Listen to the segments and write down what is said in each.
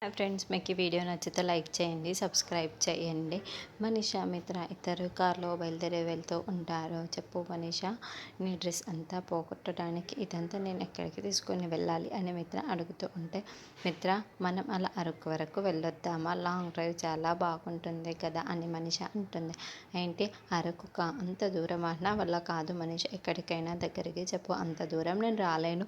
Hi friends, మీకు ఈ video నచ్చితే లైక్ చేయండి, సబ్స్క్రైబ్ చేయండి. మనీషా మిత్ర ఇద్దరు కార్లో బయలుదేరి వెళ్తూ ఉంటారు. చెప్పు మనీషా, నీ డ్రెస్ అంతా పోగొట్టడానికి ఇదంతా నేను ఎక్కడికి తీసుకొని వెళ్ళాలి అని మిత్ర అడుగుతూ ఉంటే, మిత్ర మనం అలా అరకు వరకు వెళ్ళొద్దామా, లాంగ్ డ్రైవ్ చాలా బాగుంటుంది కదా అని మనీషా అంటుంది. ఏంటి అరకు అంత దూరం నా వల్ల కాదు మనీషా, ఎక్కడికైనా దగ్గరికి చెప్పు, అంత దూరం నేను రాలేను,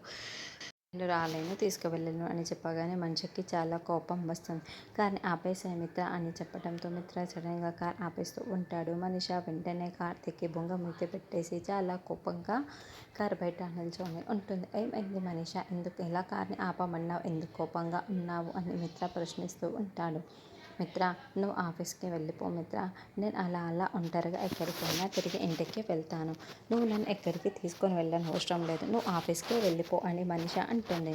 తీసుకువెళ్ళను అని చెప్పగానే మనిషికి చాలా కోపం వస్తుంది. కార్ని ఆపేసే మిత్ర అని చెప్పడంతో మిత్ర సడన్గా కార్ ఆపేస్తూ ఉంటాడు. మనిష వెంటనే కార్ దిక్కి బొంగమూతి పెట్టేసి చాలా కోపంగా కార్ బయట నిల్చొని ఉంటుంది. ఏమైంది మనిష, ఎందుకు ఇలా కార్ని ఆపమన్నావు, ఎందుకు కోపంగా ఉన్నావు అని మిత్ర ప్రశ్నిస్తూ ఉంటాడు. మిత్ర, నువ్వు ఆఫీస్కి వెళ్ళిపో మిత్ర, నేను అలా ఒంటరిగా ఎక్కడికైనా తిరిగి ఇంటికి వెళ్తాను, నువ్వు నన్ను ఎక్కడికి తీసుకొని వెళ్ళని అవసరం లేదు, నువ్వు ఆఫీస్కి వెళ్ళిపో అని మనిష అంటుంది.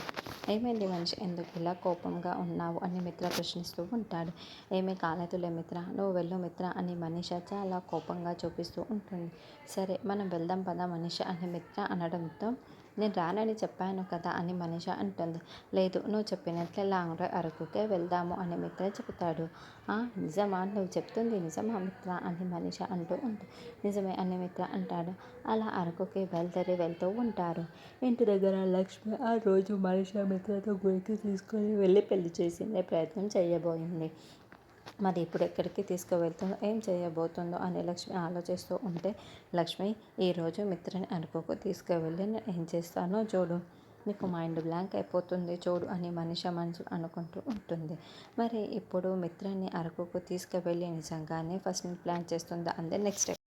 ఏమైంది మనిషి, ఎందుకు ఇలా కోపంగా ఉన్నావు అని మిత్ర ప్రశ్నిస్తూ ఉంటాడు. ఏమీ కాలేదులే మిత్ర, నువ్వు వెళ్ళు మిత్ర అని మనిష చాలా కోపంగా చూపిస్తూ ఉంటుంది. సరే మనం వెళ్దాం పద మనిష అని మిత్ర అనడంతో, నేను రానని చెప్పాను కదా అని మనిష అంటుంది. లేదు, నువ్వు చెప్పినట్లే లాంగ్ డ్రైవ్ అరకుకే వెళ్దాము అని మిత్ర చెబుతాడు. నిజమా, నువ్వు చెప్తుంది నిజమా మిత్ర అని మనిష అంటూ ఉంటుంది. నిజమే అని మిత్ర అంటాడు. అలా అరకుకి బయలుదేరి వెళ్తూ ఉంటారు. ఇంటి దగ్గర లక్ష్మి ఆ రోజు మనిష మిత్రతో గుడికి తీసుకొని వెళ్ళి పెళ్లి చేసిందే ప్రయత్నం చేయబోయింది. మరి ఇప్పుడు ఎక్కడికి తీసుకువెళ్తుందో, ఏం చేయబోతుందో అని లక్ష్మి ఆలోచిస్తూ ఉంటే, లక్ష్మి ఈరోజు మిత్రని అరకుకు తీసుకువెళ్ళి నేను ఏం చేస్తానో చూడు, నీకు మైండ్ బ్లాంక్ అయిపోతుంది చూడు అని మనిష మనసు అనుకుంటూ ఉంటుంది. మరి ఇప్పుడు మిత్రని అరకుకు తీసుకువెళ్ళి నిజంగానే ఫస్ట్ ప్లాన్ చేస్తుందా అందే నెక్స్ట్